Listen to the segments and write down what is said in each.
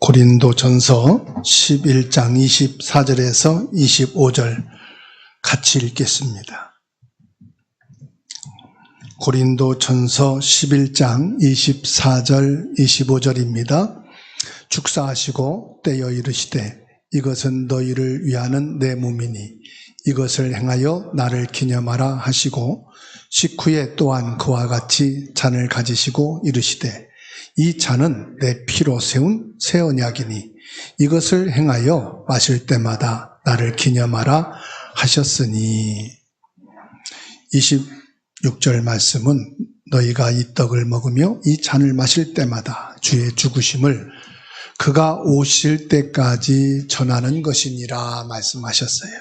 고린도전서 11장 24절에서 25절 같이 읽겠습니다. 고린도전서 11장 24절 25절입니다. 축사하시고 떼어 이르시되 이것은 너희를 위하는 내 몸이니 이것을 행하여 나를 기념하라 하시고 식후에 또한 그와 같이 잔을 가지시고 이르시되 이 잔은 내 피로 세운 새 언약이니 이것을 행하여 마실 때마다 나를 기념하라 하셨으니. 26절 말씀은 너희가 이 떡을 먹으며 이 잔을 마실 때마다 주의 죽으심을 그가 오실 때까지 전하는 것이니라 말씀하셨어요.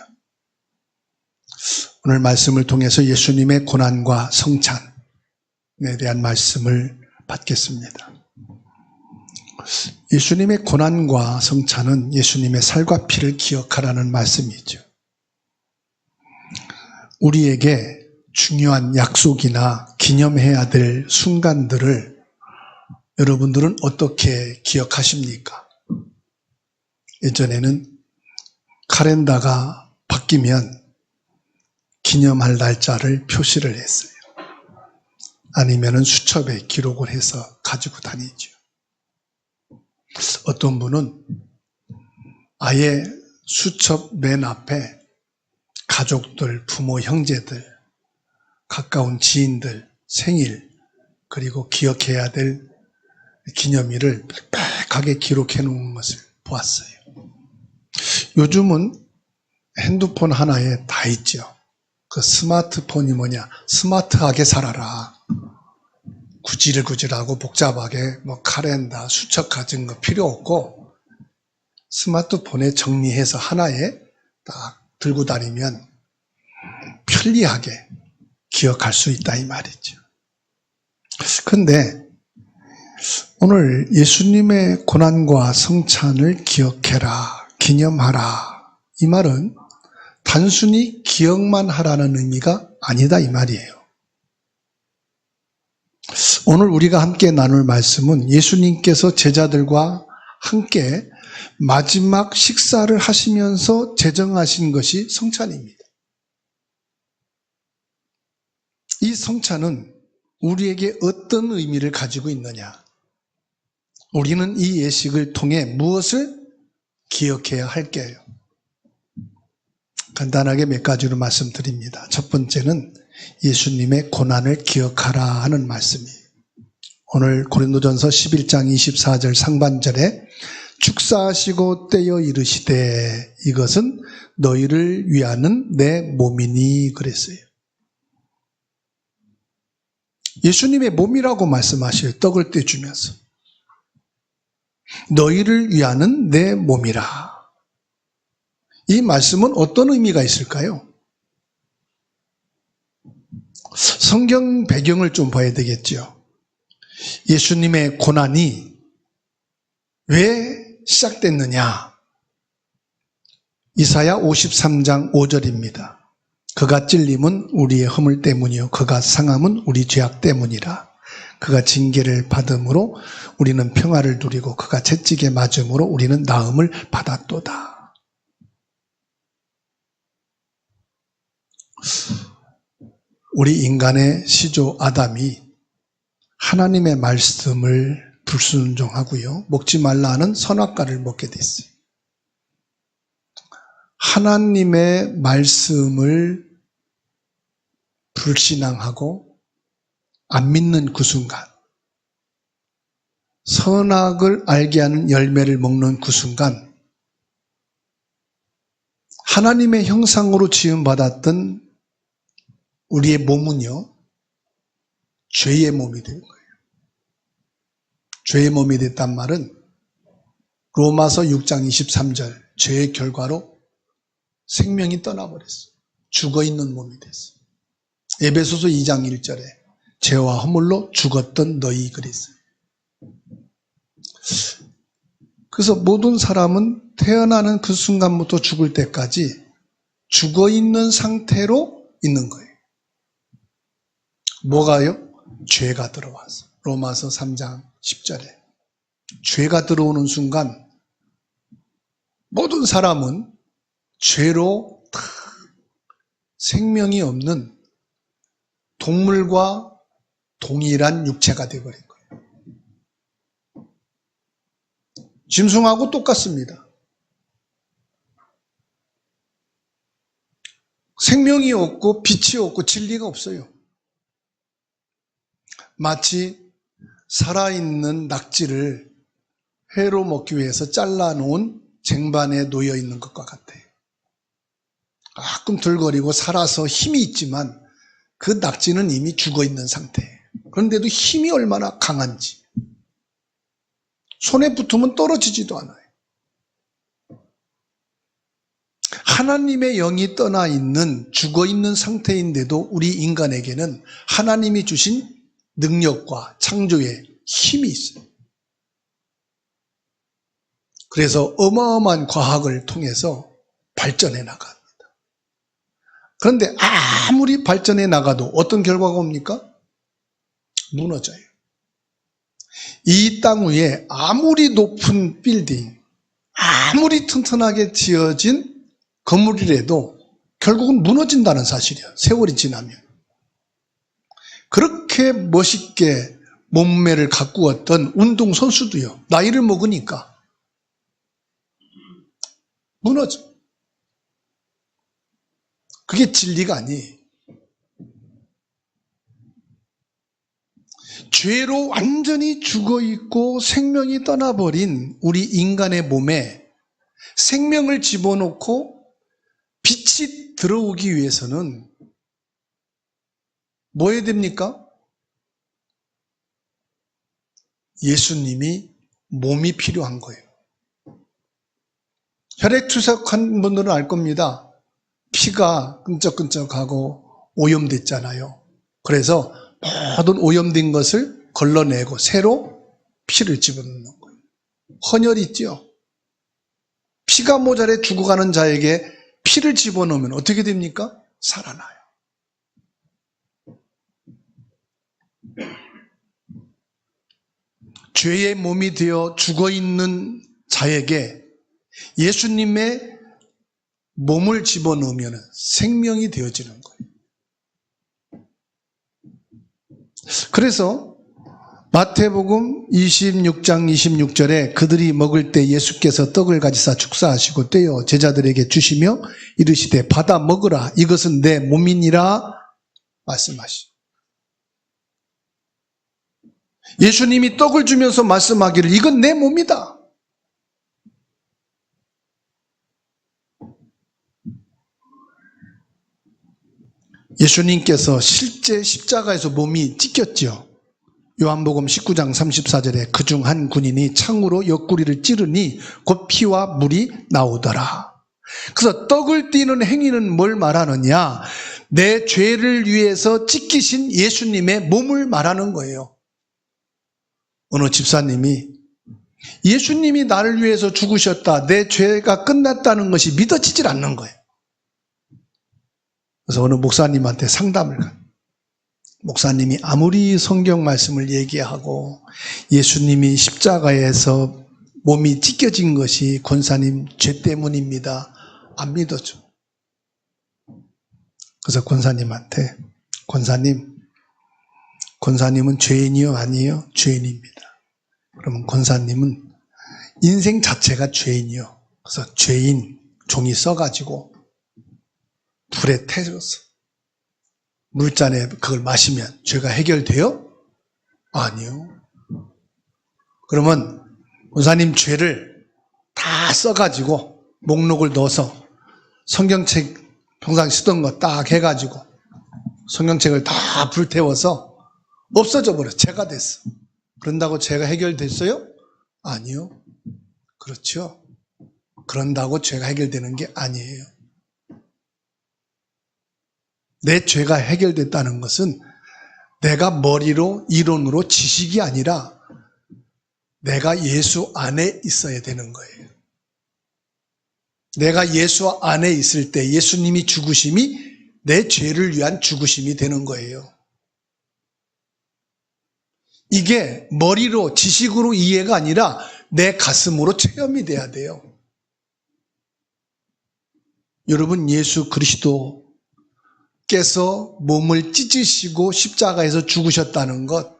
오늘 말씀을 통해서 예수님의 고난과 성찬에 대한 말씀을 받겠습니다. 예수님의 고난과 성찬은 예수님의 살과 피를 기억하라는 말씀이죠. 우리에게 중요한 약속이나 기념해야 될 순간들을 여러분들은 어떻게 기억하십니까? 예전에는 카렌다가 바뀌면 기념할 날짜를 표시를 했어요. 아니면은 수첩에 기록을 해서 가지고 다니죠. 어떤 분은 아예 수첩 맨 앞에 가족들, 부모, 형제들, 가까운 지인들, 생일, 그리고 기억해야 될 기념일을 빽빽하게 기록해 놓은 것을 보았어요. 요즘은 핸드폰 하나에 다 있죠. 그 스마트폰이 뭐냐? 스마트하게 살아라. 구질구질하고 복잡하게 카렌다, 수첩 가진 거 필요 없고 스마트폰에 정리해서 하나에 딱 들고 다니면 편리하게 기억할 수 있다 이 말이죠. 그런데 오늘 예수님의 고난과 성찬을 기억해라, 기념하라 이 말은 단순히 기억만 하라는 의미가 아니다 이 말이에요. 오늘 우리가 함께 나눌 말씀은 예수님께서 제자들과 함께 마지막 식사를 하시면서 제정하신 것이 성찬입니다. 이 성찬은 우리에게 어떤 의미를 가지고 있느냐? 우리는 이 예식을 통해 무엇을 기억해야 할까요? 간단하게 몇 가지로 말씀드립니다. 첫 번째는 예수님의 고난을 기억하라 하는 말씀이에요. 오늘 고린도전서 11장 24절 상반절에 축사하시고 떼어 이르시되 이것은 너희를 위하는 내 몸이니 그랬어요. 예수님의 몸이라고 말씀하셔요. 떡을 떼주면서 너희를 위하는 내 몸이라. 이 말씀은 어떤 의미가 있을까요? 성경 배경을 좀 봐야 되겠죠. 예수님의 고난이 왜 시작됐느냐? 이사야 53장 5절입니다. 그가 찔림은 우리의 허물 때문이요 그가 상함은 우리 죄악 때문이라. 그가 징계를 받음으로 우리는 평화를 누리고 그가 채찍에 맞음으로 우리는 나음을 받았도다. 우리 인간의 시조 아담이 하나님의 말씀을 불순종하고요. 먹지 말라 하는 선악과를 먹게 됐어요. 하나님의 말씀을 불신앙하고 안 믿는 그 순간, 선악을 알게 하는 열매를 먹는 그 순간, 하나님의 형상으로 지음받았던 우리의 몸은요, 죄의 몸이 된 거예요. 죄의 몸이 됐단 말은 로마서 6장 23절 죄의 결과로 생명이 떠나버렸어요. 죽어있는 몸이 됐어요. 에베소서 2장 1절에 죄와 허물로 죽었던 너희 그랬어요. 그래서 모든 사람은 태어나는 그 순간부터 죽을 때까지 죽어있는 상태로 있는 거예요. 뭐가요? 죄가 들어와서. 로마서 3장 10절에 죄가 들어오는 순간 모든 사람은 죄로 다 생명이 없는 동물과 동일한 육체가 되어버린 거예요. 짐승하고 똑같습니다. 생명이 없고 빛이 없고 진리가 없어요. 마치 살아있는 낙지를 회로 먹기 위해서 잘라놓은 쟁반에 놓여 있는 것과 같아요. 꿈틀거리고 살아서 힘이 있지만 그 낙지는 이미 죽어있는 상태예요. 그런데도 힘이 얼마나 강한지 손에 붙으면 떨어지지도 않아요. 하나님의 영이 떠나 있는 죽어있는 상태인데도 우리 인간에게는 하나님이 주신 능력과 창조의 힘이 있어요. 그래서 어마어마한 과학을 통해서 발전해 나갑니다. 그런데 아무리 발전해 나가도 어떤 결과가 옵니까? 무너져요. 이 땅 위에 아무리 높은 빌딩, 아무리 튼튼하게 지어진 건물이라도 결국은 무너진다는 사실이에요. 세월이 지나면. 그렇게 멋있게 몸매를 가꾸었던 운동선수도요. 나이를 먹으니까 무너져. 그게 진리가 아니에요. 죄로 완전히 죽어있고 생명이 떠나버린 우리 인간의 몸에 생명을 집어넣고 빛이 들어오기 위해서는 뭐 해야 됩니까? 예수님이 몸이 필요한 거예요. 혈액 투석한 분들은 알 겁니다. 피가 끈적끈적하고 오염됐잖아요. 그래서 모든 오염된 것을 걸러내고 새로 피를 집어넣는 거예요. 헌혈이 있죠. 피가 모자래 죽어가는 자에게 피를 집어넣으면 어떻게 됩니까? 살아나요. 죄의 몸이 되어 죽어있는 자에게 예수님의 몸을 집어넣으면 생명이 되어지는 거예요. 그래서 마태복음 26장 26절에 그들이 먹을 때 예수께서 떡을 가지사 축사하시고 떼어 제자들에게 주시며 이르시되 받아 먹으라 이것은 내 몸이니라 말씀하시죠. 예수님이 떡을 주면서 말씀하기를 이건 내 몸이다. 예수님께서 실제 십자가에서 몸이 찢겼죠. 요한복음 19장 34절에 그중 한 군인이 창으로 옆구리를 찌르니 곧 피와 물이 나오더라. 그래서 떡을 띄는 행위는 뭘 말하느냐? 내 죄를 위해서 찢기신 예수님의 몸을 말하는 거예요. 어느 집사님이 예수님이 나를 위해서 죽으셨다, 내 죄가 끝났다는 것이 믿어지질 않는 거예요. 그래서 어느 목사님한테 상담을 가요. 목사님이 아무리 성경 말씀을 얘기하고 예수님이 십자가에서 몸이 찢겨진 것이 권사님 죄 때문입니다. 안 믿어줘. 그래서 권사님한테 권사님은 죄인이요? 아니에요? 죄인입니다. 그러면 권사님은 인생 자체가 죄인이요. 그래서 죄인 종이 써가지고 불에 태워서 물잔에 그걸 마시면 죄가 해결돼요? 아니요. 그러면 권사님 죄를 다 써가지고 목록을 넣어서 성경책 평상 쓰던 거 딱 해가지고 성경책을 다 불태워서 없어져 버려. 죄가 됐어. 그런다고 죄가 해결됐어요? 아니요. 그렇죠. 그런다고 죄가 해결되는 게 아니에요. 내 죄가 해결됐다는 것은 내가 머리로 이론으로 지식이 아니라 내가 예수 안에 있어야 되는 거예요. 내가 예수 안에 있을 때 예수님이 죽으심이 내 죄를 위한 죽으심이 되는 거예요. 이게 머리로 지식으로 이해가 아니라 내 가슴으로 체험이 돼야 돼요. 여러분, 예수 그리스도께서 몸을 찢으시고 십자가에서 죽으셨다는 것,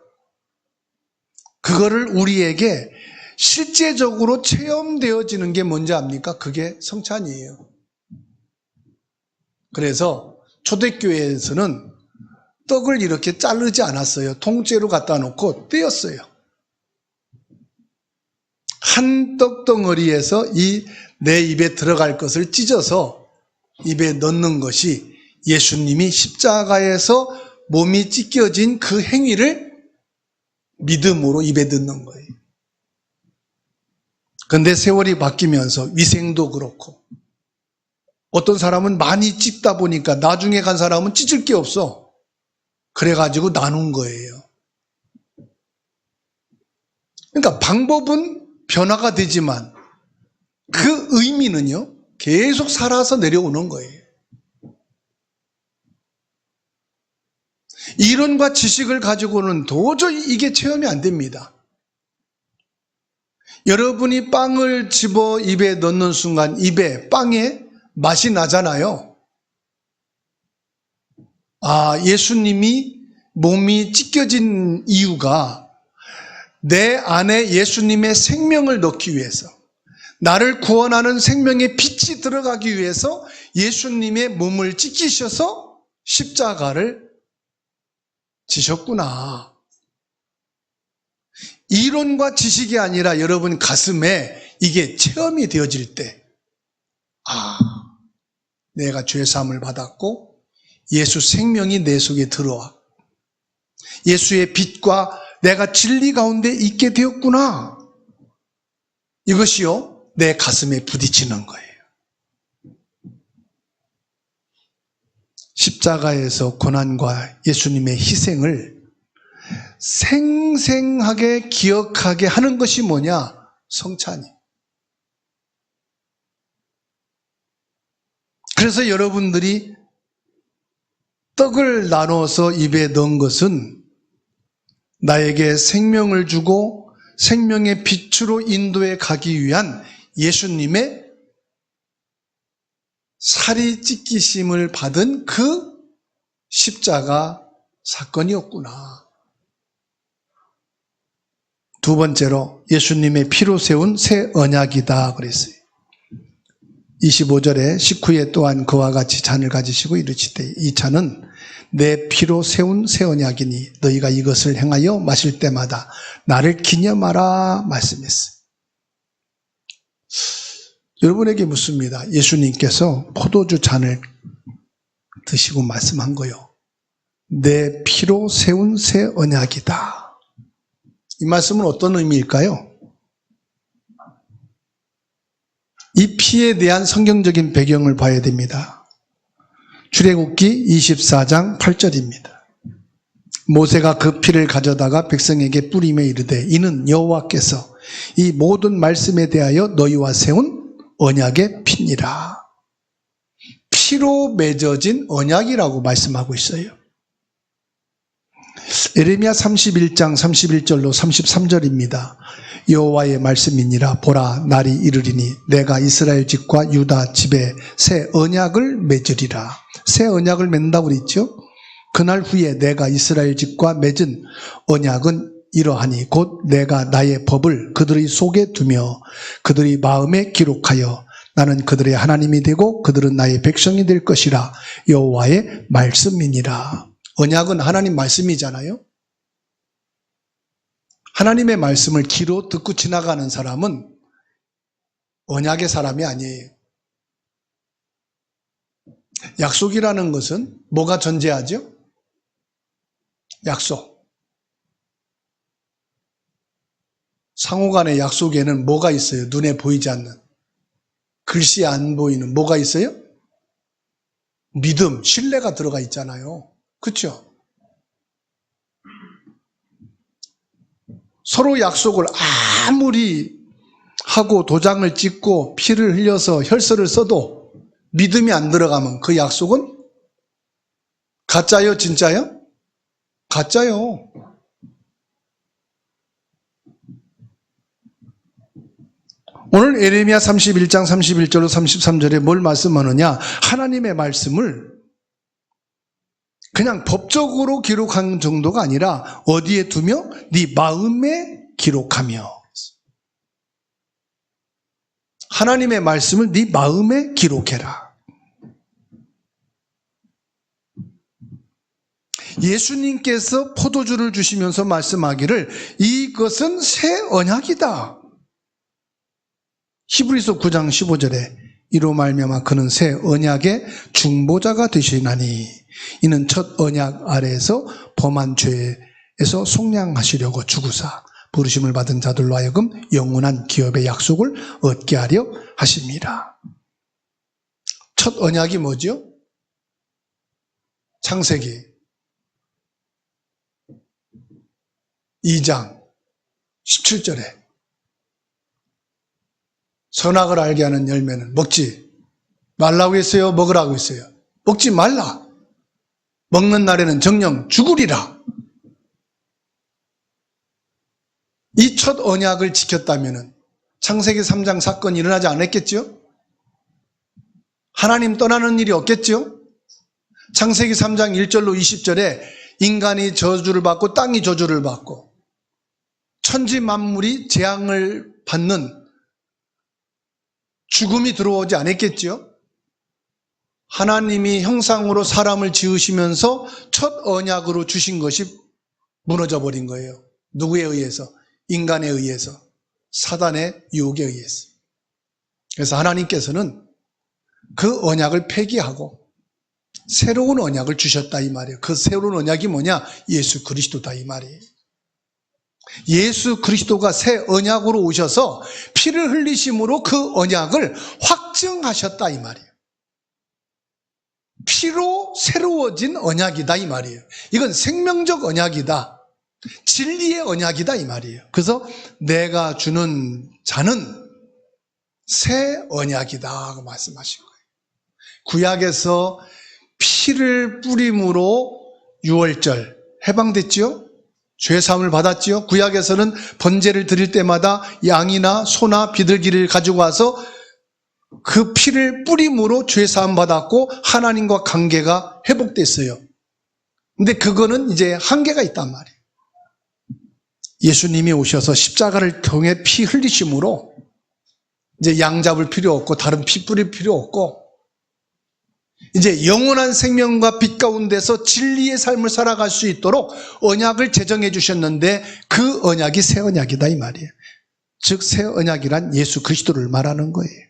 그거를 우리에게 실제적으로 체험되어지는 게 뭔지 압니까? 그게 성찬이에요. 그래서 초대교회에서는 떡을 이렇게 자르지 않았어요. 통째로 갖다 놓고 떼었어요. 한 떡덩어리에서 내 입에 들어갈 것을 찢어서 입에 넣는 것이 예수님이 십자가에서 몸이 찢겨진 그 행위를 믿음으로 입에 넣는 거예요. 그런데 세월이 바뀌면서 위생도 그렇고, 어떤 사람은 많이 찢다 보니까 나중에 간 사람은 찢을 게 없어. 그래가지고 나눈 거예요. 그러니까 방법은 변화가 되지만 그 의미는요, 계속 살아서 내려오는 거예요. 이론과 지식을 가지고는 도저히 이게 체험이 안 됩니다. 여러분이 빵을 집어 입에 넣는 순간 입에 빵에 맛이 나잖아요. 예수님이 몸이 찢겨진 이유가 내 안에 예수님의 생명을 넣기 위해서, 나를 구원하는 생명의 빛이 들어가기 위해서 예수님의 몸을 찢기셔서 십자가를 지셨구나. 이론과 지식이 아니라 여러분 가슴에 이게 체험이 되어질 때, 내가 죄사함을 받았고 예수 생명이 내 속에 들어와 예수의 빛과 내가 진리 가운데 있게 되었구나. 이것이요, 내 가슴에 부딪히는 거예요. 십자가에서 고난과 예수님의 희생을 생생하게 기억하게 하는 것이 뭐냐? 성찬이. 그래서 여러분들이 떡을 나눠서 입에 넣은 것은 나에게 생명을 주고 생명의 빛으로 인도해 가기 위한 예수님의 살이 찢기심을 받은 그 십자가 사건이었구나. 두 번째로 예수님의 피로 세운 새 언약이다 그랬어요. 25절에 식후에 또한 그와 같이 잔을 가지시고 이르시되 이 잔은 내 피로 세운 새 언약이니 너희가 이것을 행하여 마실 때마다 나를 기념하라 말씀했어요. 여러분에게 묻습니다. 예수님께서 포도주 잔을 드시고 말씀한 거요, 내 피로 세운 새 언약이다. 이 말씀은 어떤 의미일까요? 이 피에 대한 성경적인 배경을 봐야 됩니다. 출애굽기 24장 8절입니다. 모세가 그 피를 가져다가 백성에게 뿌리며 이르되 이는 여호와께서 이 모든 말씀에 대하여 너희와 세운 언약의 피니라. 피로 맺어진 언약이라고 말씀하고 있어요. 예레미야 31장 31절로 33절입니다. 여호와의 말씀이니라. 보라, 날이 이르리니 내가 이스라엘 집과 유다 집에 새 언약을 맺으리라. 새 언약을 맺는다고 그랬죠. 그날 후에 내가 이스라엘 집과 맺은 언약은 이러하니 곧 내가 나의 법을 그들의 속에 두며 그들의 마음에 기록하여 나는 그들의 하나님이 되고 그들은 나의 백성이 될 것이라. 여호와의 말씀이니라. 언약은 하나님 말씀이잖아요. 하나님의 말씀을 귀로 듣고 지나가는 사람은 언약의 사람이 아니에요. 약속이라는 것은 뭐가 존재하죠? 약속. 상호간의 약속에는 뭐가 있어요? 눈에 보이지 않는, 글씨 안 보이는 뭐가 있어요? 믿음, 신뢰가 들어가 있잖아요. 그렇죠? 서로 약속을 아무리 하고 도장을 찍고 피를 흘려서 혈서를 써도 믿음이 안 들어가면 그 약속은 가짜요, 진짜요? 가짜요. 오늘 에레미야 31장 31절로 33절에 뭘 말씀하느냐? 하나님의 말씀을 그냥 법적으로 기록한 정도가 아니라 어디에 두며? 네 마음에 기록하며. 하나님의 말씀을 네 마음에 기록해라. 예수님께서 포도주를 주시면서 말씀하기를 이것은 새 언약이다. 히브리서 9장 15절에 이로 말미암아 그는 새 언약의 중보자가 되시나니 이는 첫 언약 아래에서 범한 죄에서 속량하시려고 주구사 부르심을 받은 자들로 하여금 영원한 기업의 약속을 얻게 하려 하십니다. 첫 언약이 뭐죠? 창세기 2장 17절에 선악을 알게 하는 열매는 먹지 말라고 했어요? 먹으라고 했어요? 먹지 말라. 먹는 날에는 정녕 죽으리라. 이 첫 언약을 지켰다면 창세기 3장 사건이 일어나지 않았겠죠? 하나님 떠나는 일이 없겠죠? 창세기 3장 1절로 20절에 인간이 저주를 받고 땅이 저주를 받고 천지 만물이 재앙을 받는 죽음이 들어오지 않았겠죠? 하나님이 형상으로 사람을 지으시면서 첫 언약으로 주신 것이 무너져 버린 거예요. 누구에 의해서? 인간에 의해서, 사단의 유혹에 의해서. 그래서 하나님께서는 그 언약을 폐기하고 새로운 언약을 주셨다 이 말이에요. 그 새로운 언약이 뭐냐? 예수 그리스도다 이 말이에요. 예수 그리스도가 새 언약으로 오셔서 피를 흘리심으로 그 언약을 확증하셨다 이 말이에요. 피로 새로워진 언약이다 이 말이에요. 이건 생명적 언약이다. 진리의 언약이다 이 말이에요. 그래서 내가 주는 자는 새 언약이다 하고 말씀하신 거예요. 구약에서 피를 뿌림으로 유월절 해방됐지요? 죄사함을 받았지요? 구약에서는 번제를 드릴 때마다 양이나 소나 비둘기를 가지고 와서 그 피를 뿌림으로 죄사함 받았고 하나님과 관계가 회복됐어요. 근데 그거는 이제 한계가 있단 말이에요. 예수님이 오셔서 십자가를 통해 피 흘리심으로 이제 양 잡을 필요 없고 다른 피 뿌릴 필요 없고 이제 영원한 생명과 빛 가운데서 진리의 삶을 살아갈 수 있도록 언약을 제정해 주셨는데 그 언약이 새 언약이다 이 말이에요. 즉 새 언약이란 예수 그리스도를 말하는 거예요.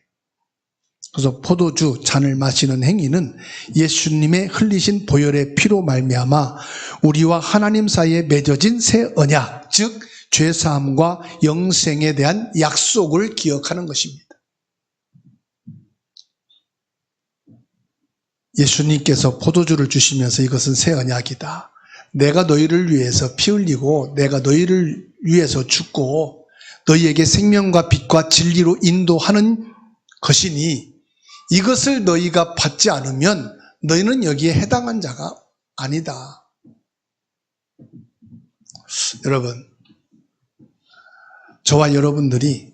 그래서 포도주 잔을 마시는 행위는 예수님의 흘리신 보혈의 피로 말미암아 우리와 하나님 사이에 맺어진 새 언약, 즉 죄사함과 영생에 대한 약속을 기억하는 것입니다. 예수님께서 포도주를 주시면서 이것은 새 언약이다. 내가 너희를 위해서 피 흘리고 내가 너희를 위해서 죽고 너희에게 생명과 빛과 진리로 인도하는 것이니 이것을 너희가 받지 않으면 너희는 여기에 해당한 자가 아니다. 여러분, 저와 여러분들이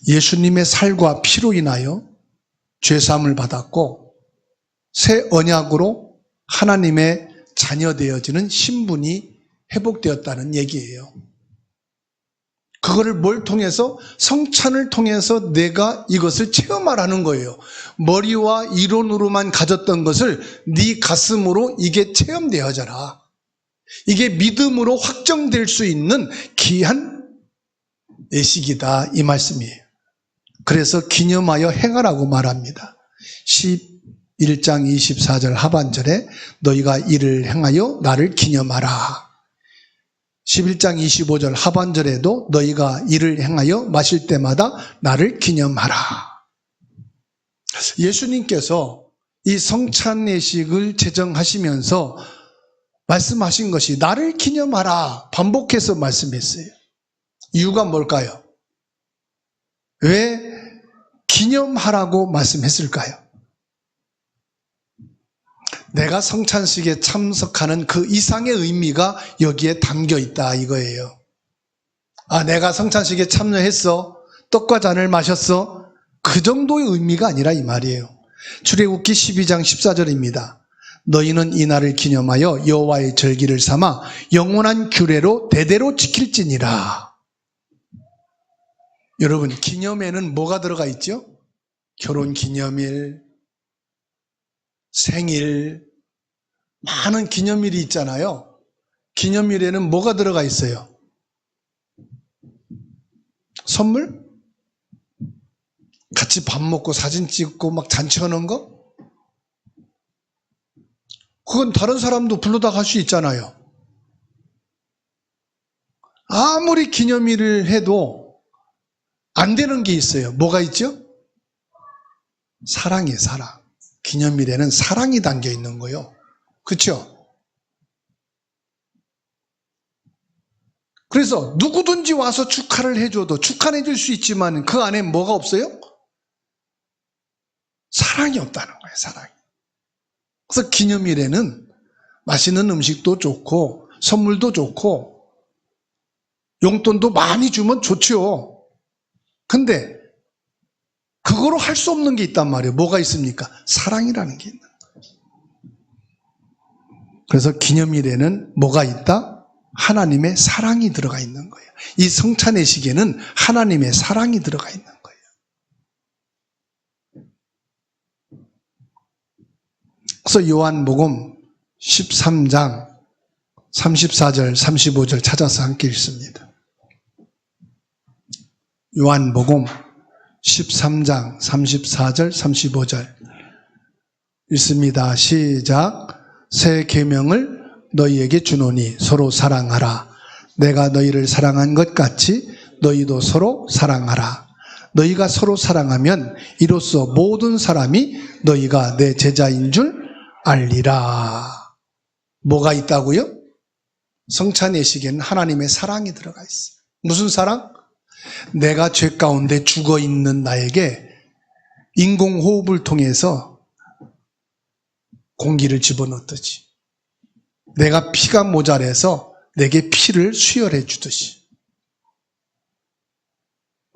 예수님의 살과 피로 인하여 죄사함을 받았고 새 언약으로 하나님의 자녀 되어지는 신분이 회복되었다는 얘기예요. 그거를 뭘 통해서? 성찬을 통해서 내가 이것을 체험하라는 거예요. 머리와 이론으로만 가졌던 것을 네 가슴으로 이게 체험되어져라. 이게 믿음으로 확정될 수 있는 귀한 예식이다 이 말씀이에요. 그래서 기념하여 행하라고 말합니다. 11장 24절 하반절에 너희가 이를 행하여 나를 기념하라. 11장 25절 하반절에도 너희가 이를 행하여 마실 때마다 나를 기념하라. 예수님께서 이 성찬 예식을 제정하시면서 말씀하신 것이 나를 기념하라 반복해서 말씀했어요. 이유가 뭘까요? 왜 기념하라고 말씀했을까요? 내가 성찬식에 참석하는 그 이상의 의미가 여기에 담겨 있다 이거예요. 아, 내가 성찬식에 참여했어. 떡과 잔을 마셨어? 그 정도의 의미가 아니라 이 말이에요. 출애굽기 12장 14절입니다. 너희는 이 날을 기념하여 여호와의 절기를 삼아 영원한 규례로 대대로 지킬지니라. 여러분, 기념에는 뭐가 들어가 있죠? 결혼기념일, 생일, 많은 기념일이 있잖아요. 기념일에는 뭐가 들어가 있어요? 선물? 같이 밥 먹고 사진 찍고 막 잔치하는 거? 그건 다른 사람도 불러다 갈 수 있잖아요. 아무리 기념일을 해도 안 되는 게 있어요. 뭐가 있죠? 사랑이에요, 사랑. 기념일에는 사랑이 담겨 있는 거예요. 그렇죠? 그래서 누구든지 와서 축하를 해줘도 축하해 줄 수 있지만 그 안에 뭐가 없어요? 사랑이 없다는 거예요, 사랑이. 그래서 기념일에는 맛있는 음식도 좋고 선물도 좋고 용돈도 많이 주면 좋죠. 근데 그거로 할 수 없는 게 있단 말이에요. 뭐가 있습니까? 사랑이라는 게 있는 거예요. 그래서 기념일에는 뭐가 있다? 하나님의 사랑이 들어가 있는 거예요. 이 성찬의식에는 하나님의 사랑이 들어가 있는 거예요. 그래서 요한복음 13장 34절 35절 찾아서 함께 읽습니다. 요한복음 13장 34절 35절 읽습니다. 시작. 새 계명을 너희에게 주노니 서로 사랑하라. 내가 너희를 사랑한 것 같이 너희도 서로 사랑하라. 너희가 서로 사랑하면 이로써 모든 사람이 너희가 내 제자인 줄 알리라. 뭐가 있다고요? 성찬예식에는 하나님의 사랑이 들어가 있어요. 무슨 사랑? 내가 죄 가운데 죽어 있는 나에게 인공호흡을 통해서 공기를 집어넣듯이, 내가 피가 모자라서 내게 피를 수혈해 주듯이,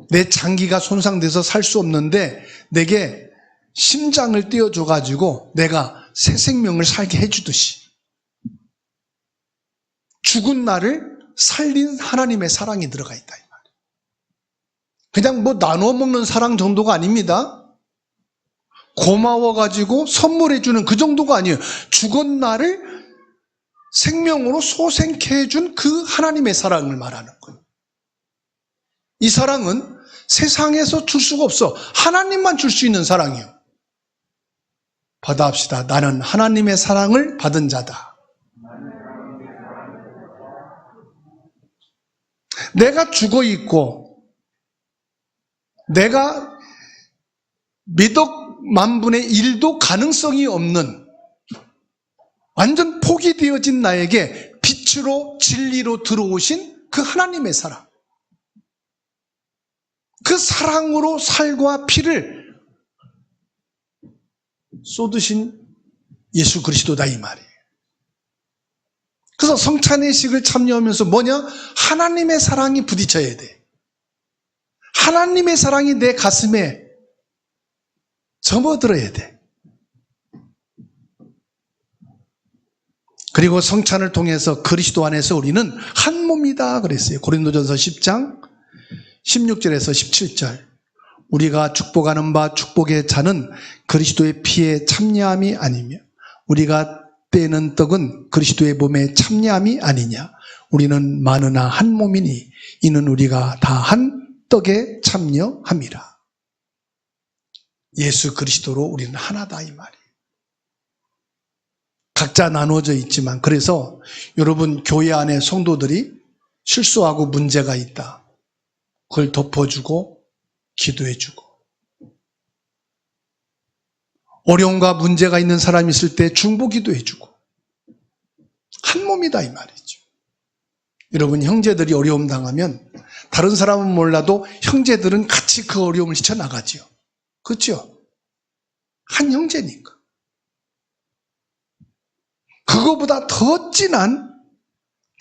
내 장기가 손상돼서 살 수 없는데 내게 심장을 떼어줘가지고 내가 새 생명을 살게 해주듯이 죽은 나를 살린 하나님의 사랑이 들어가 있다, 이 말이에요. 그냥 뭐 나눠 먹는 사랑 정도가 아닙니다. 고마워가지고 선물해주는 그 정도가 아니에요. 죽은 나를 생명으로 소생케 해준 그 하나님의 사랑을 말하는 거예요. 이 사랑은 세상에서 줄 수가 없어. 하나님만 줄 수 있는 사랑이에요. 받아합시다. 나는 하나님의 사랑을 받은 자다. 내가 죽어 있고 내가 몇억 만분의 1도 가능성이 없는 완전 포기되어진 나에게 빛으로 진리로 들어오신 그 하나님의 사랑, 그 사랑으로 살과 피를 쏟으신 예수 그리스도다, 이 말이에요. 그래서 성찬의식을 참여하면서 뭐냐? 하나님의 사랑이 부딪혀야 돼. 하나님의 사랑이 내 가슴에 접어들어야 돼. 그리고 성찬을 통해서 그리스도 안에서 우리는 한 몸이다 그랬어요. 고린도전서 10장 16절에서 17절. 우리가 축복하는 바 축복의 잔은 그리스도의 피에 참여함이 아니며 우리가 떼는 떡은 그리스도의 몸에 참여함이 아니냐. 우리는 많으나 한 몸이니 이는 우리가 다 한 떡에 참여함이라. 예수 그리스도로 우리는 하나다, 이 말이에요. 각자 나누어져 있지만, 그래서 여러분 교회 안에 성도들이 실수하고 문제가 있다, 그걸 덮어주고 기도해주고, 어려움과 문제가 있는 사람이 있을 때 중보기도 해주고, 한 몸이다, 이 말이죠. 여러분, 형제들이 어려움 당하면 다른 사람은 몰라도 형제들은 같이 그 어려움을 헤쳐나가지요. 그렇죠? 한 형제니까. 그거보다 더 진한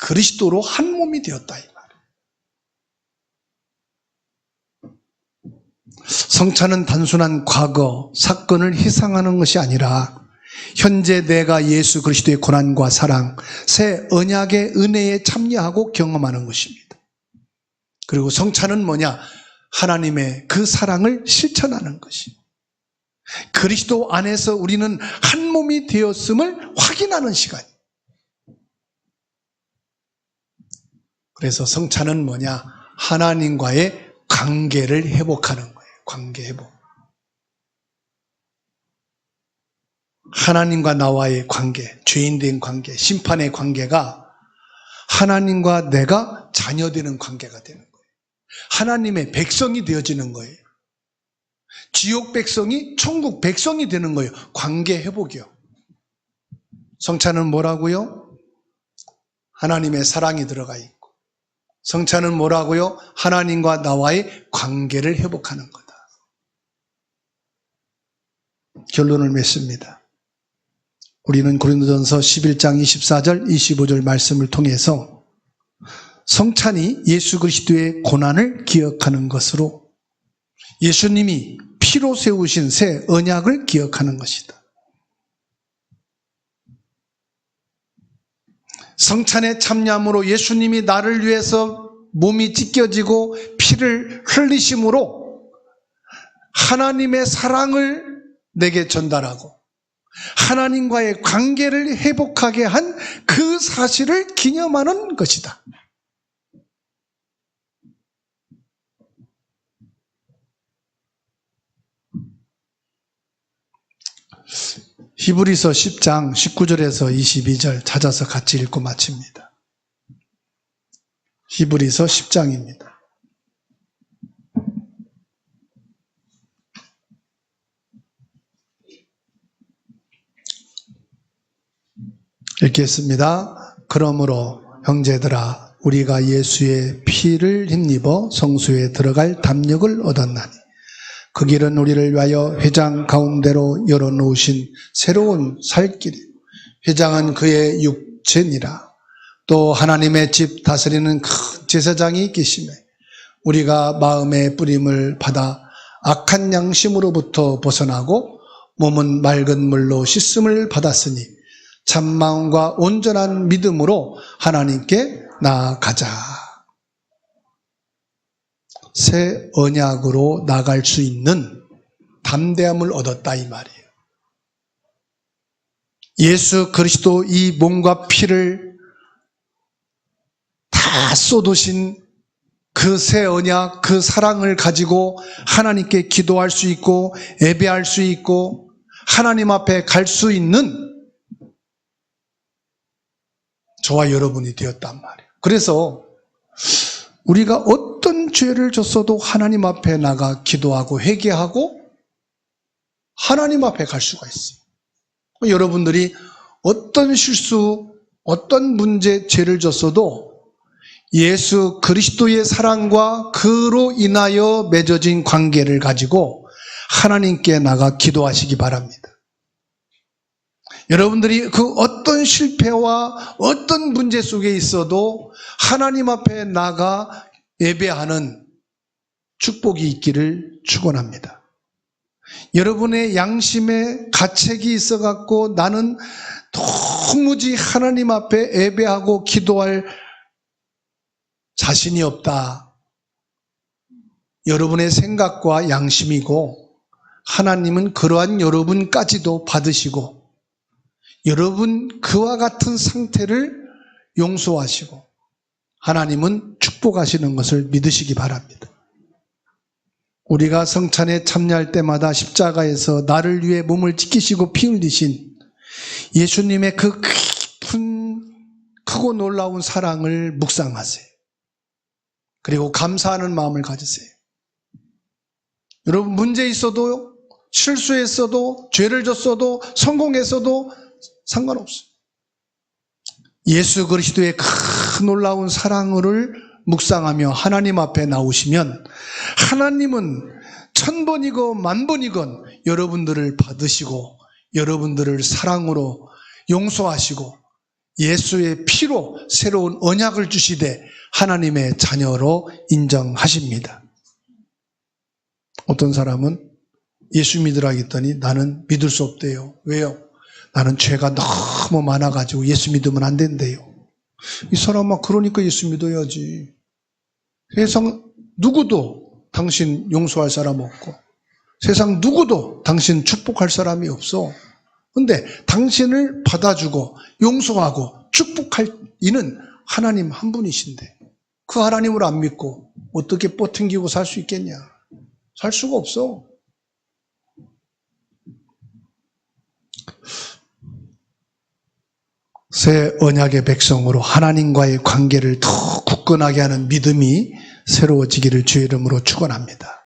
그리스도로 한 몸이 되었다, 이 말이에요. 성찬은 단순한 과거, 사건을 희생하는 것이 아니라 현재 내가 예수 그리스도의 고난과 사랑, 새 언약의 은혜에 참여하고 경험하는 것입니다. 그리고 성찬은 뭐냐? 하나님의 그 사랑을 실천하는 것이. 그리스도 안에서 우리는 한 몸이 되었음을 확인하는 시간. 그래서 성찬은 뭐냐? 하나님과의 관계를 회복하는 거예요. 관계 회복. 하나님과 나와의 관계, 죄인된 관계, 심판의 관계가 하나님과 내가 자녀되는 관계가 되는 거예요. 하나님의 백성이 되어지는 거예요. 지옥 백성이 천국 백성이 되는 거예요. 관계 회복이요. 성찬은 뭐라고요? 하나님의 사랑이 들어가 있고, 성찬은 뭐라고요? 하나님과 나와의 관계를 회복하는 거다. 결론을 맺습니다. 우리는 고린도전서 11장 24절 25절 말씀을 통해서 성찬이 예수 그리스도의 고난을 기억하는 것으로 예수님이 피로 세우신 새 언약을 기억하는 것이다. 성찬에 참여함으로 예수님이 나를 위해서 몸이 찢겨지고 피를 흘리심으로 하나님의 사랑을 내게 전달하고 하나님과의 관계를 회복하게 한 그 사실을 기념하는 것이다. 히브리서 10장 19절에서 22절 찾아서 같이 읽고 마칩니다. 히브리서 10장입니다. 읽겠습니다. 그러므로 형제들아 우리가 예수의 피를 힘입어 성소에 들어갈 담력을 얻었나니 그 길은 우리를 위하여 회장 가운데로 열어놓으신 새로운 살길이 회장은 그의 육체니라. 또 하나님의 집 다스리는 큰 제사장이 계시매 우리가 마음의 뿌림을 받아 악한 양심으로부터 벗어나고 몸은 맑은 물로 씻음을 받았으니 참마음과 온전한 믿음으로 하나님께 나아가자. 새 언약으로 나갈 수 있는 담대함을 얻었다 이 말이에요. 예수 그리스도 이 몸과 피를 다 쏟으신 그 새 언약, 그 사랑을 가지고 하나님께 기도할 수 있고 예배할 수 있고 하나님 앞에 갈 수 있는 저와 여러분이 되었단 말이에요. 그래서 우리가 어떤 죄를 졌어도 하나님 앞에 나가 기도하고 회개하고 하나님 앞에 갈 수가 있어요. 여러분들이 어떤 실수, 어떤 문제, 죄를 졌어도 예수 그리스도의 사랑과 그로 인하여 맺어진 관계를 가지고 하나님께 나가 기도하시기 바랍니다. 여러분들이 그 어떤 실패와 어떤 문제 속에 있어도 하나님 앞에 나가 예배하는 축복이 있기를 축원합니다. 여러분의 양심에 가책이 있어갖고 나는 도무지 하나님 앞에 예배하고 기도할 자신이 없다. 여러분의 생각과 양심이고 하나님은 그러한 여러분까지도 받으시고 여러분 그와 같은 상태를 용서하시고 하나님은 축복하시는 것을 믿으시기 바랍니다. 우리가 성찬에 참여할 때마다 십자가에서 나를 위해 몸을 찢기시고 피 흘리신 예수님의 그 깊은 크고 놀라운 사랑을 묵상하세요. 그리고 감사하는 마음을 가지세요. 여러분 문제 있어도 실수했어도 죄를 졌어도 성공했어도 상관없어요. 예수 그리스도의 큰 놀라운 사랑을 묵상하며 하나님 앞에 나오시면 하나님은 1000번이고 10,000번이건 여러분들을 받으시고 여러분들을 사랑으로 용서하시고 예수의 피로 새로운 언약을 주시되 하나님의 자녀로 인정하십니다. 어떤 사람은 예수 믿으라 했더니 나는 믿을 수 없대요. 왜요? 나는 죄가 너무 많아가지고 예수 믿으면 안 된대요. 이 사람아, 그러니까 예수 믿어야지. 세상 누구도 당신 용서할 사람 없고 세상 누구도 당신 축복할 사람이 없어. 근데 당신을 받아주고 용서하고 축복할 이는 하나님 한 분이신데 그 하나님을 안 믿고 어떻게 뻗팅기고 살 수 있겠냐? 살 수가 없어. 새 언약의 백성으로 하나님과의 관계를 더 굳건하게 하는 믿음이 새로워지기를 주의 이름으로 축원합니다.